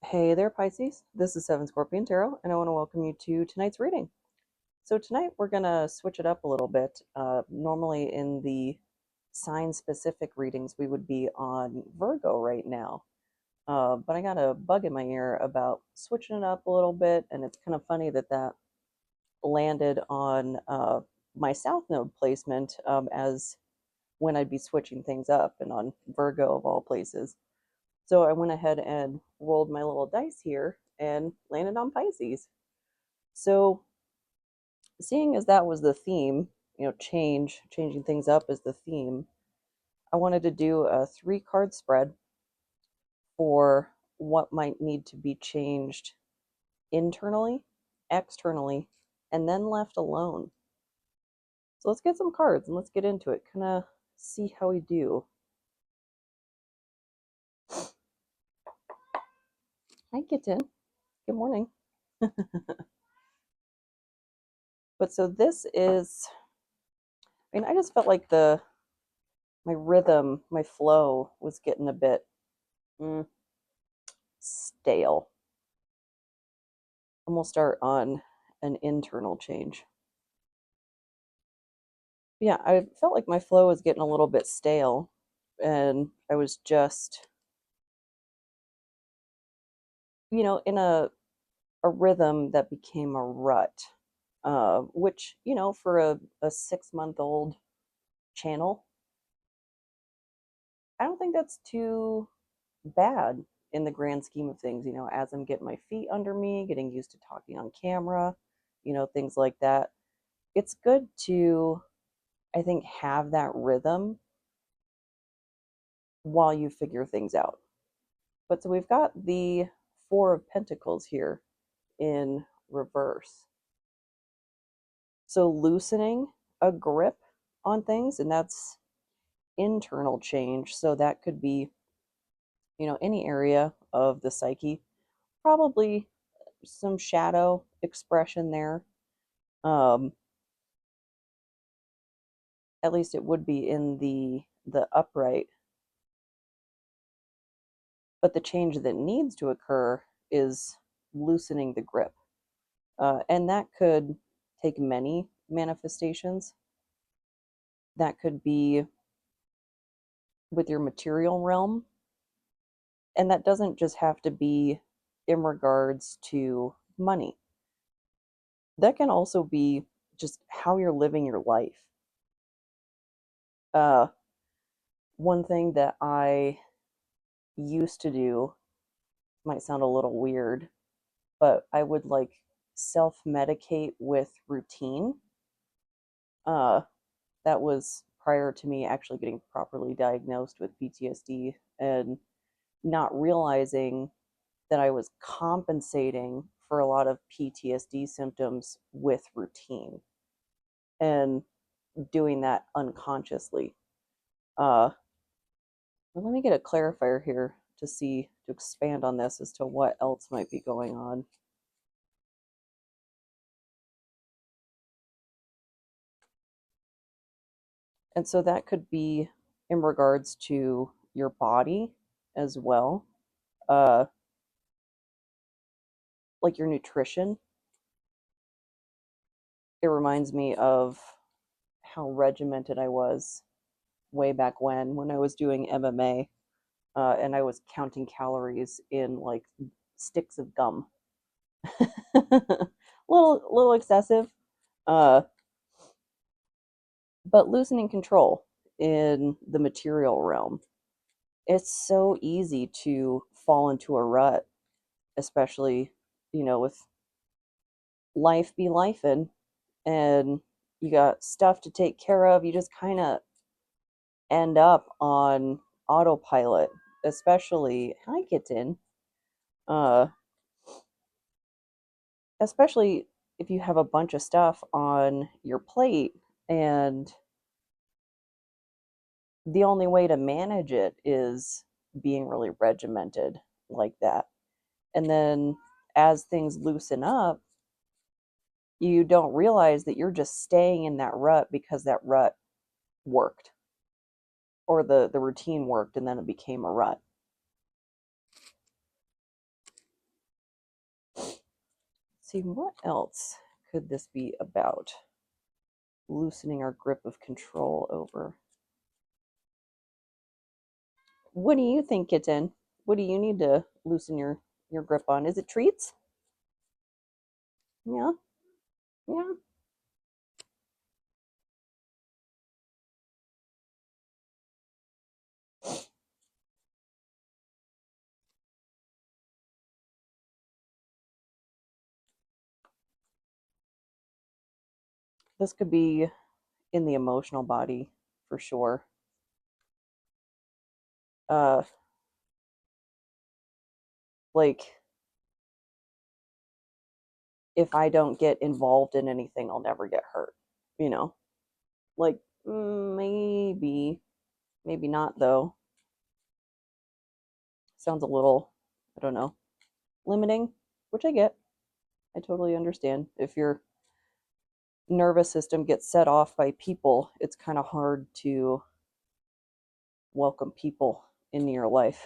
Hey there, Pisces. This is Seven Scorpion Tarot, and I want to welcome you to tonight's reading. So, tonight we're going to switch it up a little bit. Normally, in the sign specific readings, we would be on Virgo right now. But I got a bug in my ear about switching it up a little bit, and it's kind of funny that that landed on my South Node placement as when I'd be switching things up, and on Virgo of all places. So I went ahead and rolled my little dice here and landed on Pisces. So seeing as that was the theme, changing things up is the theme, I wanted to do a 3 card spread for what might need to be changed internally, externally, and then left alone. So let's get some cards and let's get into it. Kind of see how we do. Hi, Kitten. Good morning. But so this is, I just felt like my rhythm, my flow was getting a bit stale. And we'll start on an internal change. Yeah, I felt like my flow was getting a little bit stale, and I was just, in a rhythm that became a rut, which, for a 6-month-old channel, I don't think that's too bad in the grand scheme of things, as I'm getting my feet under me, getting used to talking on camera, things like that. It's good to, I think, have that rhythm while you figure things out. But so we've got the Four of Pentacles here in reverse. So loosening a grip on things, and that's internal change. So that could be, any area of the psyche, probably some shadow expression there. At least it would be in the upright. But the change that needs to occur is loosening the grip. And that could take many manifestations. That could be with your material realm. And that doesn't just have to be in regards to money. That can also be just how you're living your life. Uh, One thing that I used to do might sound a little weird, but I would like self medicate with routine. Uh, that was prior to me actually getting properly diagnosed with PTSD and not realizing that I was compensating for a lot of PTSD symptoms with routine and doing that unconsciously. But let me get a clarifier here to expand on this as to what else might be going on. And so that could be in regards to your body as well, uh, like your nutrition. It reminds me of how regimented I was way back when I was doing MMA, and I was counting calories in like sticks of gum. little excessive, uh, but loosening control in the material realm. It's so easy to fall into a rut, especially, with life be lifing and you got stuff to take care of. You just kind of end up on autopilot, especially, hi, kitten, uh, especially if you have a bunch of stuff on your plate and the only way to manage it is being really regimented like that. And then as things loosen up, you don't realize that you're just staying in that rut because that rut worked, or the routine worked and then it became a rut. see, what else could this be about? Loosening our grip of control over. What do you think, kitten? What do you need to loosen your grip on? Is it treats? Yeah, yeah. This could be in the emotional body for sure. Uh, like if I don't get involved in anything, I'll never get hurt. You know, like maybe, maybe not though. Sounds a little, I don't know, limiting, which I get. I totally understand. If your nervous system gets set off by people, it's kind of hard to welcome people into your life.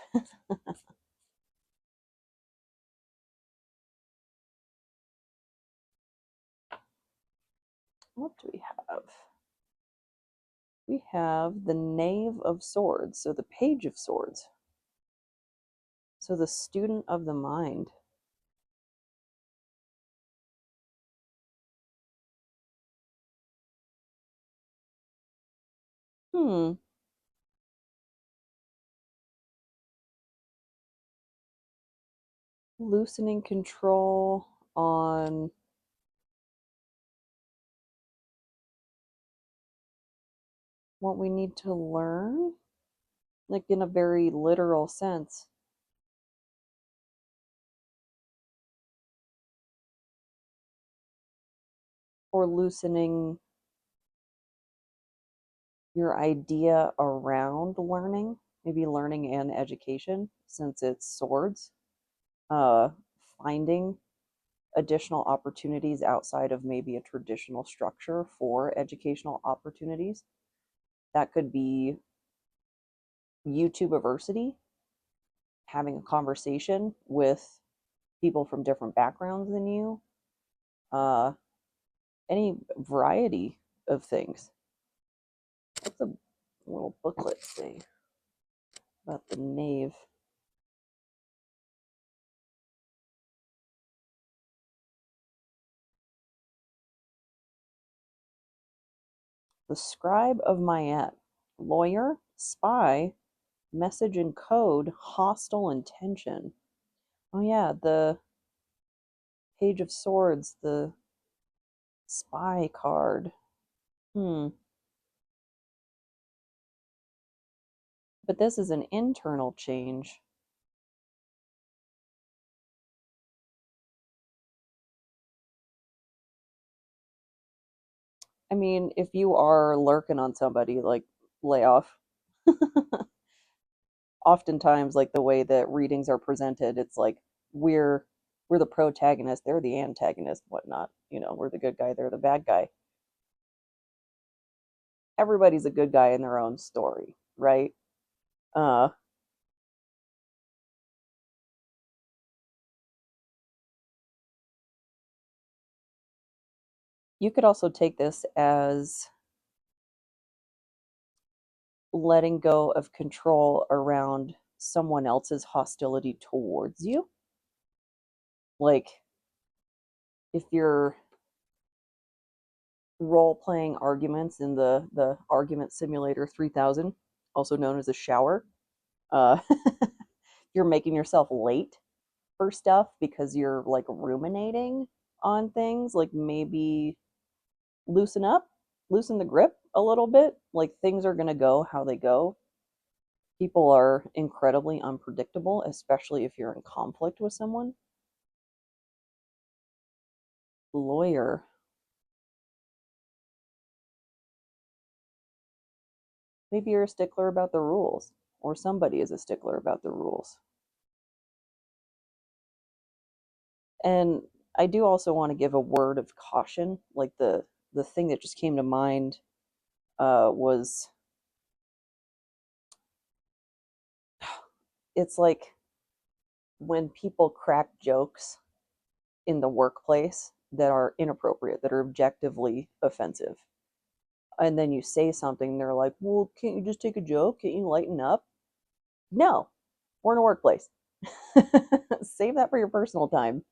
What do we have? We have the Knave of Swords, so the Page of Swords. So the student of the mind. Hmm. Loosening control on what we need to learn, like in a very literal sense, or loosening your idea around learning, maybe learning and education, since it's swords, uh, finding additional opportunities outside of maybe a traditional structure for educational opportunities. That could be YouTube University, having a conversation with people from different backgrounds than you, uh, any variety of things. What's a little booklet say about the knave? The scribe of Mayet, lawyer, spy, message and code, hostile intention. Oh yeah, the Page of Swords, the spy card. Hmm. But this is an internal change. I mean, if you are lurking on somebody, like lay off. Oftentimes, like the way that readings are presented, it's like we're we're the protagonist, they're the antagonist, whatnot. You know, we're the good guy, they're the bad guy. Everybody's a good guy in their own story, right? Uh, you could also take this as letting go of control around someone else's hostility towards you. Like if you're role playing arguments in the argument simulator 3000, also known as a shower, uh, you're making yourself late for stuff because you're like ruminating on things, like maybe loosen up, loosen the grip a little bit. Like things are going to go how they go. People are incredibly unpredictable, especially if you're in conflict with someone. Lawyer. Maybe you're a stickler about the rules, or somebody is a stickler about the rules. And I do also want to give a word of caution. Like the thing that just came to mind was it's like when people crack jokes in the workplace that are inappropriate, that are objectively offensive. And then you say something, they're like, well, can't you just take a joke? Can't you lighten up? No, we're in a workplace. Save that for your personal time.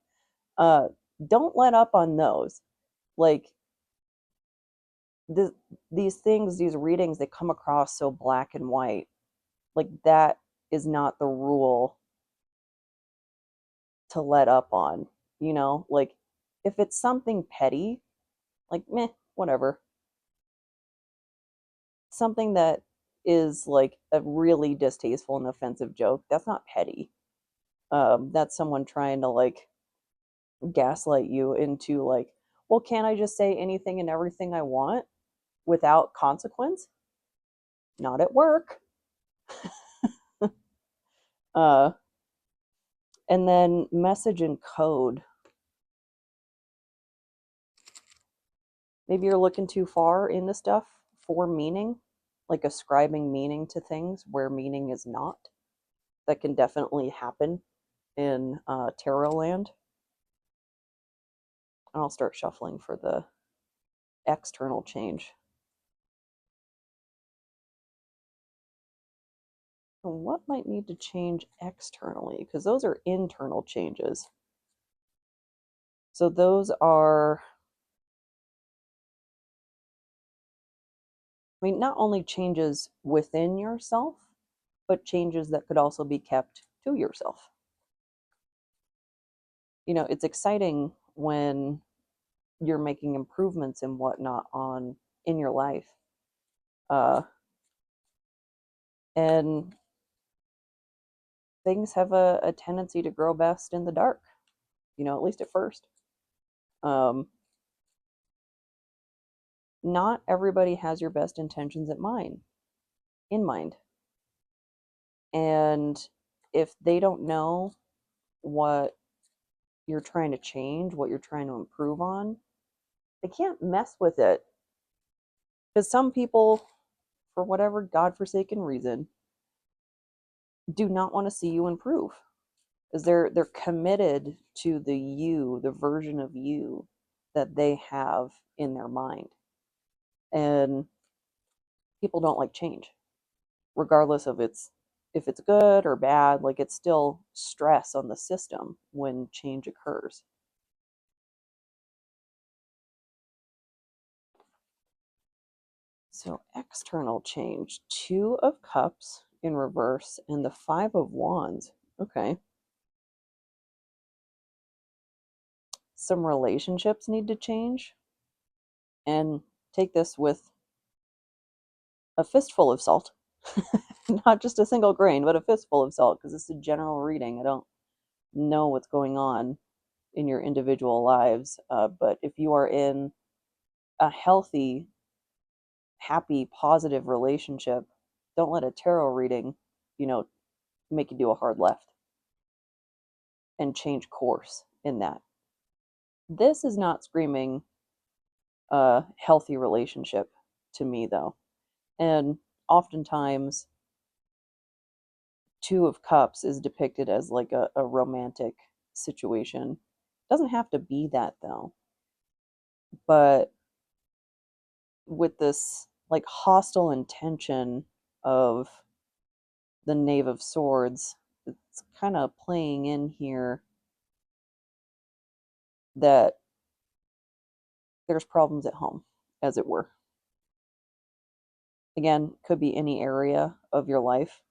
Uh, don't let up on those. Like, the, these things, these readings, they come across so black and white. Like, that is not the rule to let up on, you know? Like, if it's something petty, like, meh, whatever. Something that is like a really distasteful and offensive joke, that's not petty. That's someone trying to like gaslight you into like, well, can't I just say anything and everything I want without consequence? Not at work. uh, and then message and code. Maybe you're looking too far into stuff for meaning, like ascribing meaning to things where meaning is not. That can definitely happen in tarot land. And I'll start shuffling for the external change. What might need to change externally? Because those are internal changes. So those are, I mean, not only changes within yourself, but changes that could also be kept to yourself. You know, it's exciting when you're making improvements and whatnot on in your life. Uh, and things have a tendency to grow best in the dark, you know, at least at first. Um, Not everybody has your best intentions in mind. And if they don't know what you're trying to change, what you're trying to improve on, they can't mess with it. Because some people, for whatever godforsaken reason, do not want to see you improve. Because they're committed to the you, the version of you that they have in their mind. And people don't like change, regardless of its if it's good or bad. Like, it's still stress on the system when change occurs. So external change, Two of Cups in reverse and the Five of Wands. Okay. Some relationships need to change, and take this with a fistful of salt. Not just a single grain, but a fistful of salt, because it's a general reading. I don't know what's going on in your individual lives, but if you are in a healthy, happy, positive relationship, don't let a tarot reading, you know, make you do a hard left and change course in that. This is not screaming a healthy relationship to me, though. And oftentimes, Two of Cups is depicted as like a romantic situation. It doesn't have to be that, though. But with this like hostile intention of the Knave of Swords, it's kind of playing in here that there's problems at home, as it were. Again, could be any area of your life,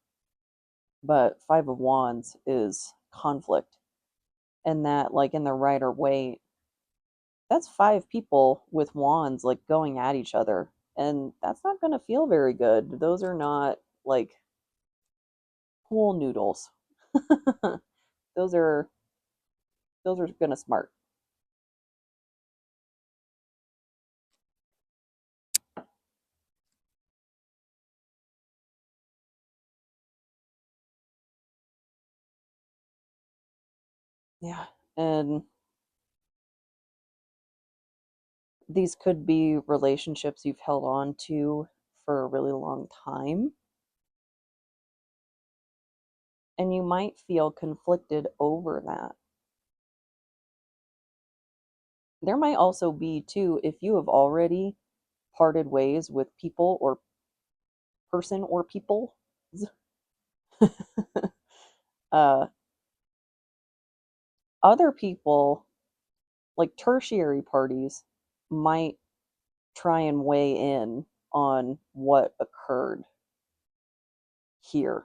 but Five of Wands is conflict. And that, like, in the Rider Waite, that's five people with wands, like, going at each other. And that's not going to feel very good. Those are not, like, pool noodles. those are those are going to smart. Yeah. And these could be relationships you've held on to for a really long time. And you might feel conflicted over that. There might also be, too, if you have already parted ways with people or person or people, uh, other people, like tertiary parties, might try and weigh in on what occurred here.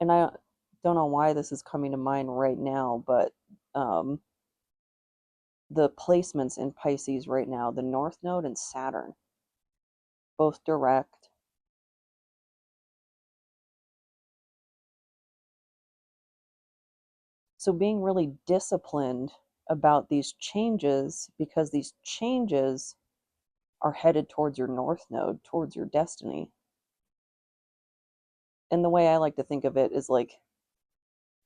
And I don't know why this is coming to mind right now, but um, the placements in Pisces right now, the North Node and Saturn, both direct. So being really disciplined about these changes because these changes are headed towards your North Node, towards your destiny. And the way I like to think of it is like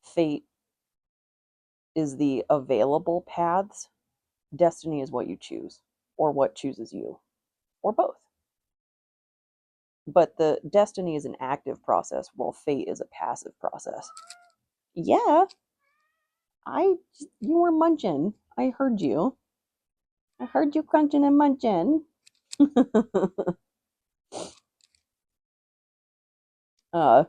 fate is the available paths, destiny is what you choose, or what chooses you, or both. But the destiny is an active process, while fate is a passive process. Yeah, I you were munching. I heard you. I heard you crunching and munching. uh,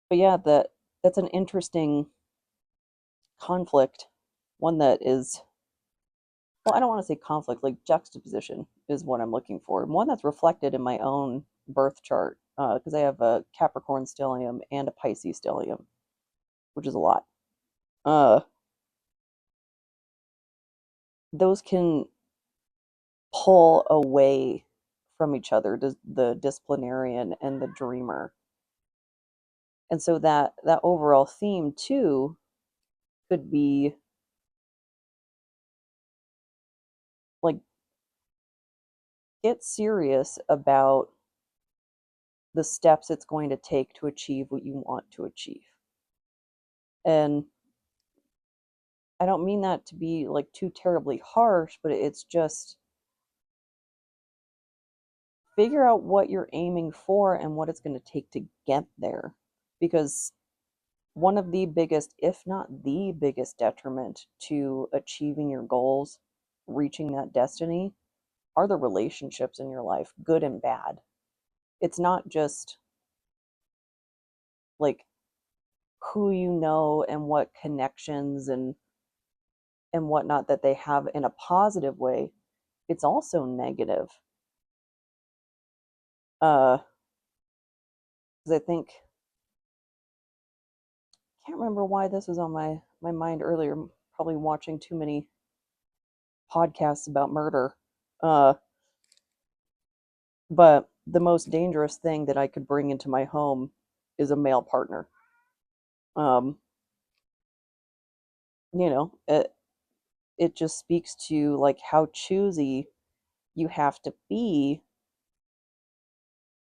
but yeah, that's an interesting conflict, one that is, well, I don't want to say conflict, like juxtaposition is what I'm looking for. One that's reflected in my own birth chart, because I have a Capricorn stellium and a Pisces stellium, which is a lot. Uh, those can pull away from each other, the disciplinarian and the dreamer. And so that overall theme too could be like, get serious about the steps it's going to take to achieve what you want to achieve. And I don't mean that to be like too terribly harsh, but it's just figure out what you're aiming for and what it's going to take to get there. Because one of the biggest, if not the biggest, detriment to achieving your goals, reaching that destiny, are the relationships in your life, good and bad. It's not just like who you know and what connections and whatnot that they have in a positive way. It's also negative. Because I think, I can't remember why this was on my mind earlier. Probably watching too many podcasts about murder. Uh, but the most dangerous thing that I could bring into my home is a male partner. Um, it just speaks to like how choosy you have to be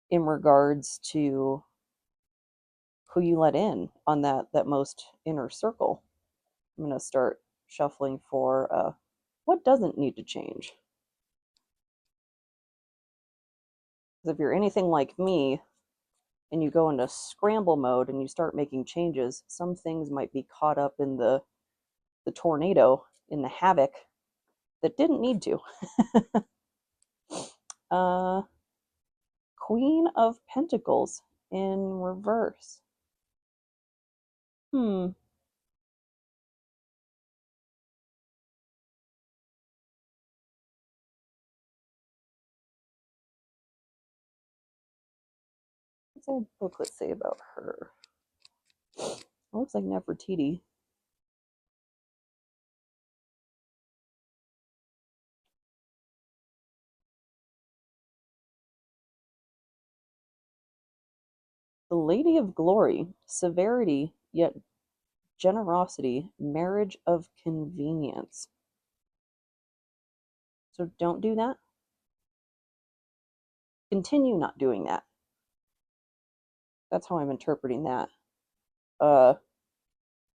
in regards to who you let in on that most inner circle. I'm gonna start shuffling for what doesn't need to change. Because if you're anything like me and you go into scramble mode and you start making changes, some things might be caught up in the tornado, in the havoc that didn't need to. uh, Queen of Pentacles in reverse. Hmm. What's that booklet say about her? It looks like Nefertiti. The Lady of Glory, severity yet generosity, marriage of convenience. So don't do that. Continue not doing that. That's how I'm interpreting that. Uh,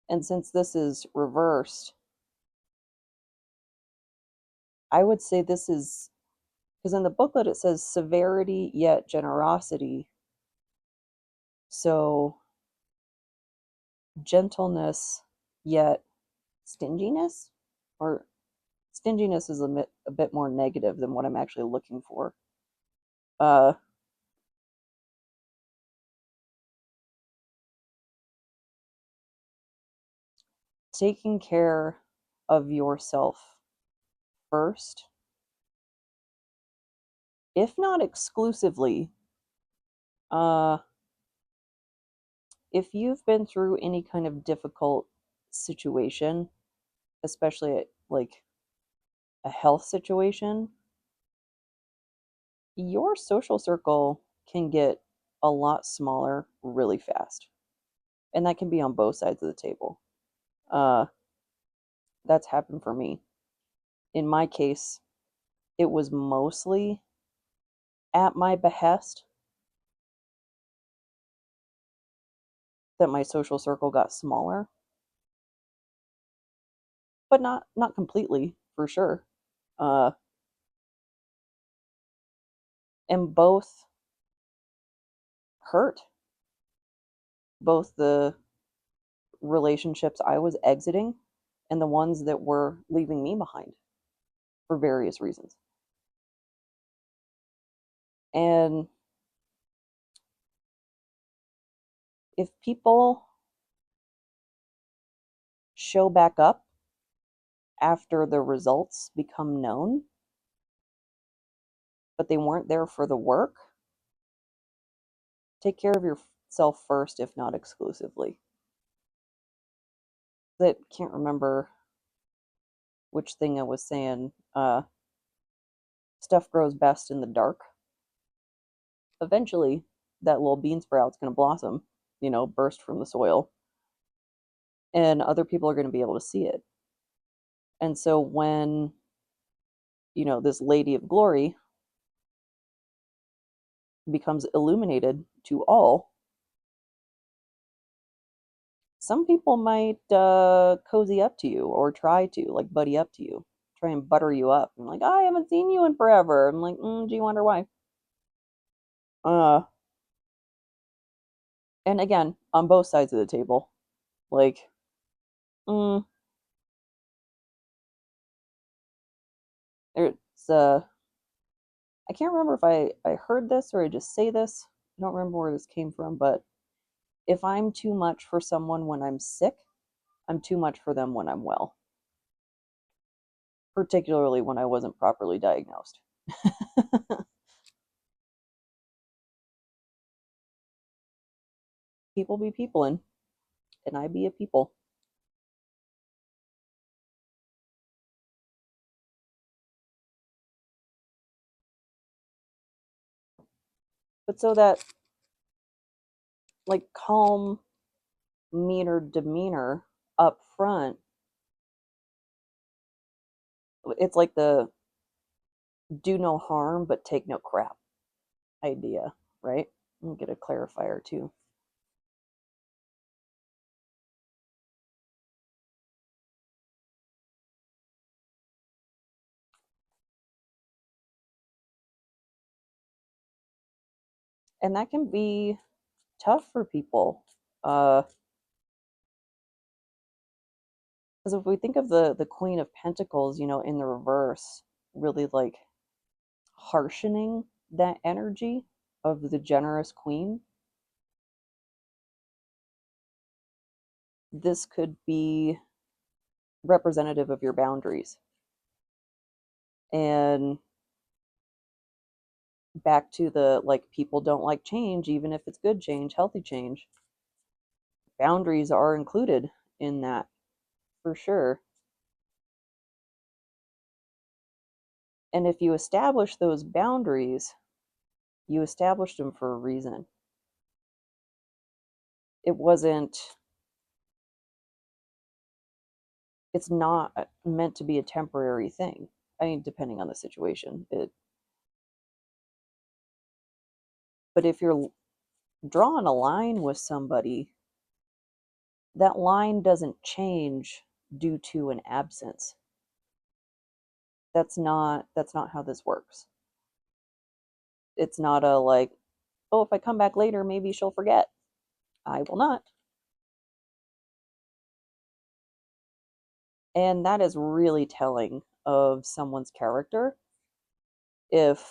and since this is reversed, I would say this is, because in the booklet it says severity yet generosity. So, gentleness, yet stinginess, or stinginess is a bit more negative than what I'm actually looking for. Uh, Taking care of yourself first, if not exclusively. Uh, if you've been through any kind of difficult situation, especially like a health situation, your social circle can get a lot smaller really fast. And that can be on both sides of the table. Uh, that's happened for me. In my case, it was mostly at my behest that my social circle got smaller, but not completely for sure. Uh, and both hurt. Both the relationships I was exiting and the ones that were leaving me behind for various reasons. And if people show back up after the results become known, but they weren't there for the work, take care of yourself first, if not exclusively. I can't remember which thing I was saying. Stuff grows best in the dark. Eventually, that little bean sprout's going to blossom, burst from the soil, and other people are going to be able to see it. And so when, this lady of glory becomes illuminated to all, some people might cozy up to you or try to, like, buddy up to you, try and butter you up. And like, I haven't seen you in forever. I'm like, do you wonder why? Uh, and again, on both sides of the table, like, mm, it's, I can't remember if I heard this or I just say this. I don't remember where this came from, but if I'm too much for someone when I'm sick, I'm too much for them when I'm well, particularly when I wasn't properly diagnosed. People be peopling, and I be a people. But so that, like, calm, meaner demeanor up front, it's like the do no harm but take no crap idea, right? I'll get a clarifier too. And that can be tough for people. Because if we think of the Queen of Pentacles, in the reverse, really like harshening that energy of the generous queen, this could be representative of your boundaries. And back to the, like, people don't like change, even if it's good change, healthy change. Boundaries are included in that for sure. And if you establish those boundaries, you established them for a reason. It wasn't, it's not meant to be a temporary thing. I mean, depending on the situation. But if you're drawing a line with somebody, that line doesn't change due to an absence. That's not how this works. It's not a, like, oh, if I come back later, maybe she'll forget. I will not. And that is really telling of someone's character if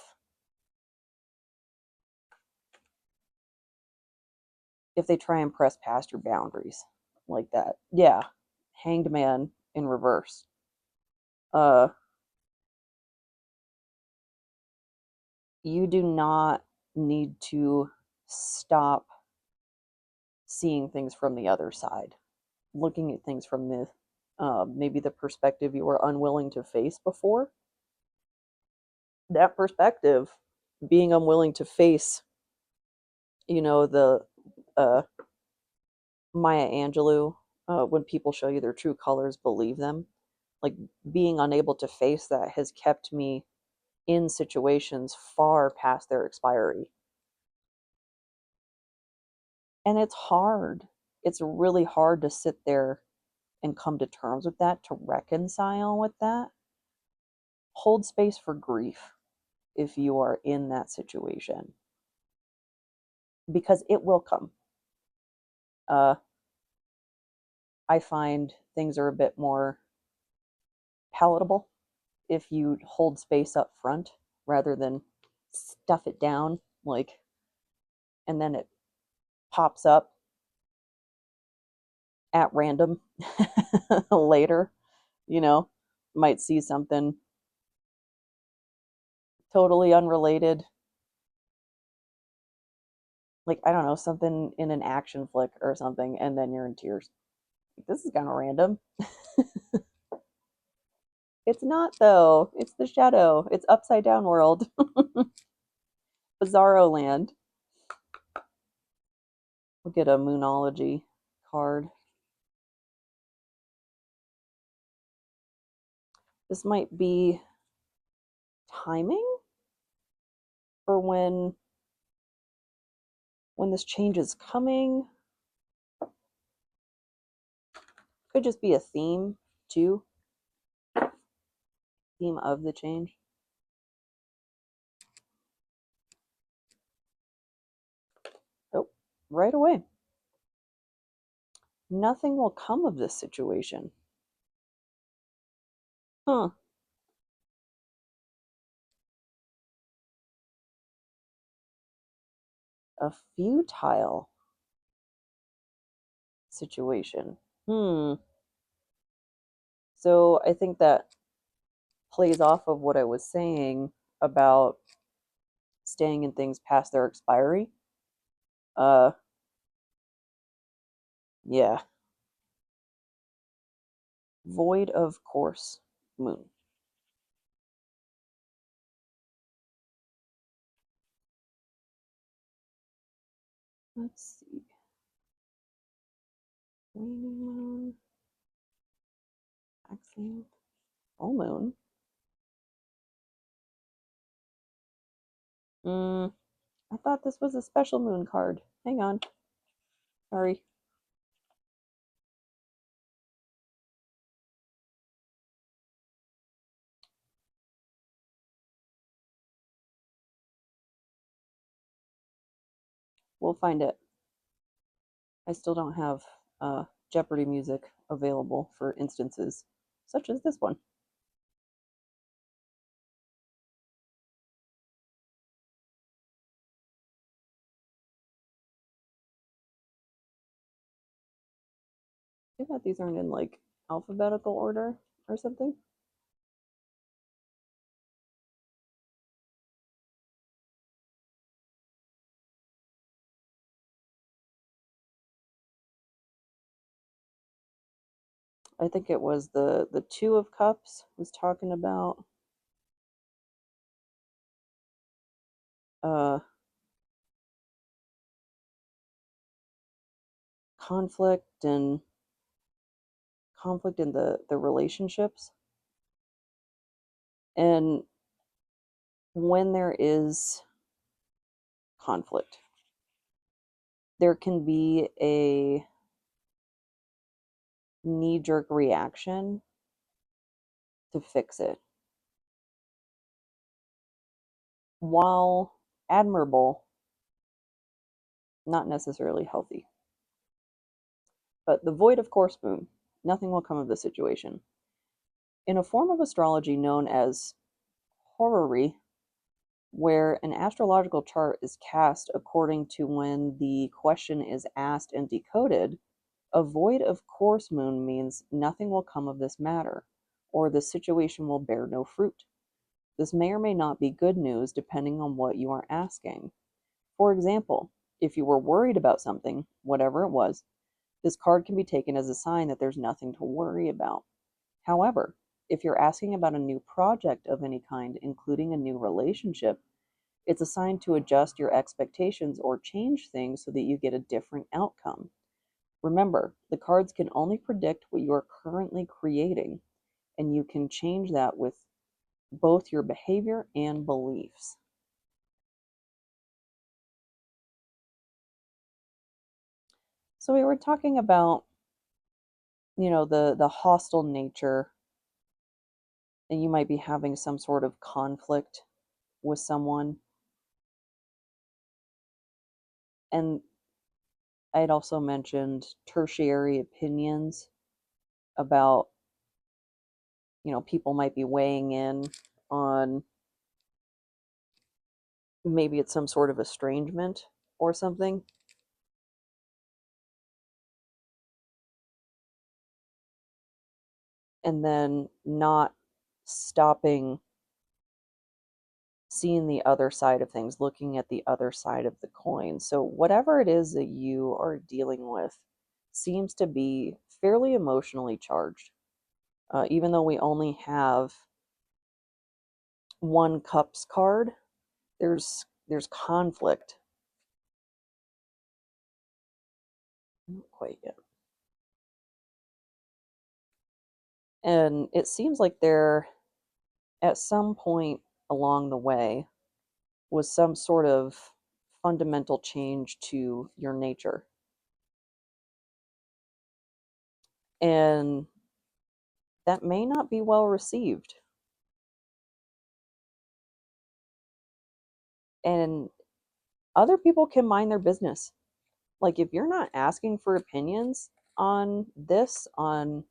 they try and press past your boundaries like that. Yeah. Hanged man in reverse. Uh you do not need to stop seeing things from the other side, looking at things from the maybe the perspective you were unwilling to face before. That perspective, being unwilling to face, the uh, Maya Angelou, when people show you their true colors, believe them. Like being unable to face that has kept me in situations far past their expiry. And it's hard. It's really hard to sit there and come to terms with that, to reconcile with that. Hold space for grief if you are in that situation, because it will come. Uh, I find things are a bit more palatable if you hold space up front rather than stuff it down, like, and then it pops up at random later. You know, might see something totally unrelated, like, I don't know, something in an action flick or something, and then you're in tears. This is kind of random. It's not, though. It's the shadow. It's upside down world. Bizarro land. We'll get a moonology card. This might be timing for when this change is coming. Could just be a theme too. Theme of the change. Oh, right away. Nothing will come of this situation. Huh. A futile situation. So I think that plays off of what I was saying about staying in things past their expiry. Uh, yeah. Void of course, moon. Let's see. Waning moon, waxing, full moon. I thought this was a special moon card. Hang on. Sorry. We'll find it. I still don't have Jeopardy music available for instances such as this one. I thought these aren't in like alphabetical order or something. I think it was the Two of Cups was talking about uh conflict and conflict in the relationships. And when there is conflict, there can be a knee jerk reaction to fix it. While admirable, not necessarily healthy. But the void of course moon, nothing will come of the situation. In a form of astrology known as horary, where an astrological chart is cast according to when the question is asked and decoded, a void of course moon means nothing will come of this matter, or the situation will bear no fruit. This may or may not be good news depending on what you are asking. For example, if you were worried about something, whatever it was, this card can be taken as a sign that there's nothing to worry about. However, if you're asking about a new project of any kind, including a new relationship, it's a sign to adjust your expectations or change things so that you get a different outcome. Remember, the cards can only predict what you are currently creating, and you can change that with both your behavior and beliefs. So we were talking about, the hostile nature, and you might be having some sort of conflict with someone. And I had also mentioned tertiary opinions about, people might be weighing in on, maybe it's some sort of estrangement or something. And then not stopping seeing the other side of things, looking at the other side of the coin. So, whatever it is that you are dealing with seems to be fairly emotionally charged. Even though we only have one cups card, there's conflict. Not quite yet. And it seems like there, at some point along the way, was some sort of fundamental change to your nature. And that may not be well received. And other people can mind their business. Like, if you're not asking for opinions on this, on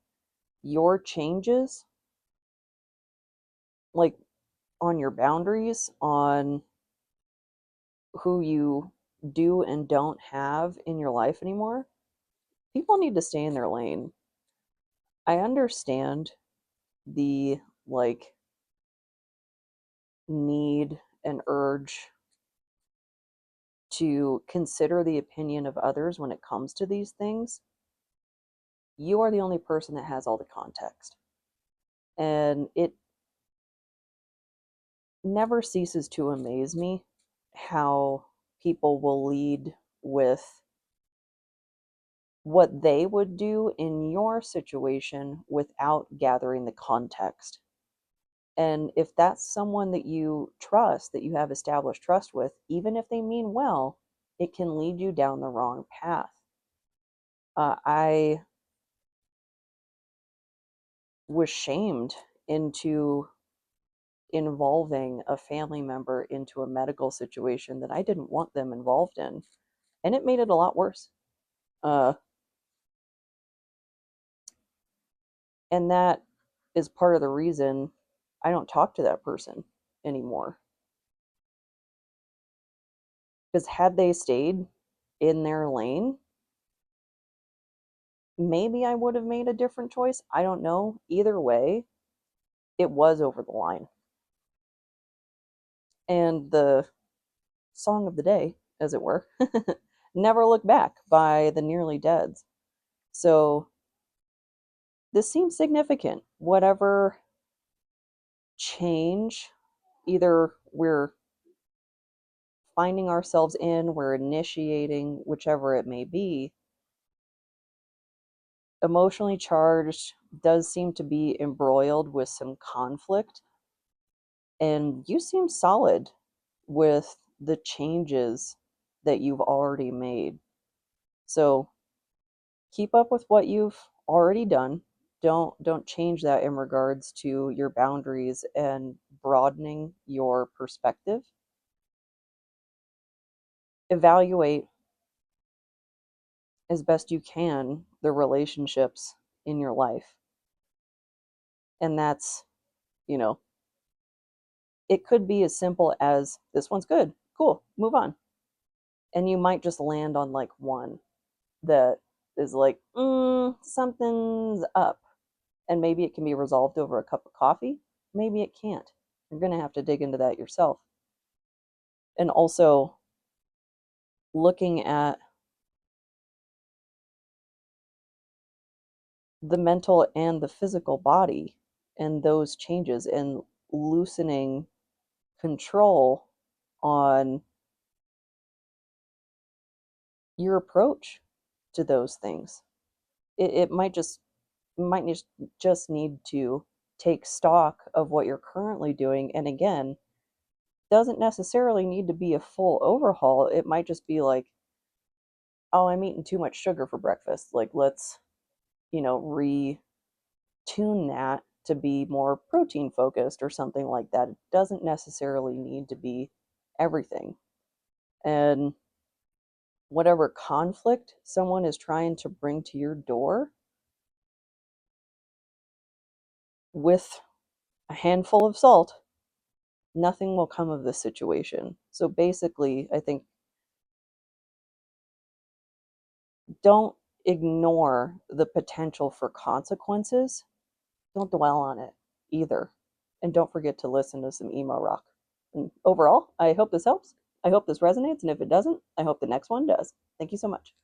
your changes, like on your boundaries, on who you do and don't have in your life anymore, people need to stay in their lane. I understand the, like, need and urge to consider the opinion of others when it comes to these things. You are the only person that has all the context. And it never ceases to amaze me how people will lead with what they would do in your situation without gathering the context. And if that's someone that you trust, that you have established trust with, even if they mean well, it can lead you down the wrong path. I was shamed into involving a family member into a medical situation that I didn't want them involved in, and it made it a lot worse. Uh, and that is part of the reason I don't talk to that person anymore. Because had they stayed in their lane, maybe I would have made a different choice. I don't know. Either way, it was over the line. And the song of the day, as it were, Never Look Back by the Nearly Deads. So this seems significant. Whatever change either we're finding ourselves in, we're initiating, whichever it may be, emotionally charged, does seem to be embroiled with some conflict. And you seem solid with the changes that you've already made. So keep up with what you've already done. Don't change that in regards to your boundaries and broadening your perspective. Evaluate as best you can the relationships in your life. And that's, you know, it could be as simple as this one's good, cool, move on. And you might just land on like one that is like, something's up. And maybe it can be resolved over a cup of coffee. Maybe it can't. You're going to have to dig into that yourself. And also looking at the mental and the physical body and those changes and loosening control on your approach to those things. It might just need to take stock of what you're currently doing. And again, doesn't necessarily need to be a full overhaul. It might just be like, oh, I'm eating too much sugar for breakfast. Like, let's, retune that to be more protein focused or something like that. It doesn't necessarily need to be everything. And whatever conflict someone is trying to bring to your door, with a handful of salt, nothing will come of this situation. So basically, I think don't ignore the potential for consequences. Don't dwell on it either. And don't forget to listen to some emo rock. And overall, I hope this helps. I hope this resonates. And if it doesn't, I hope the next one does. Thank you so much.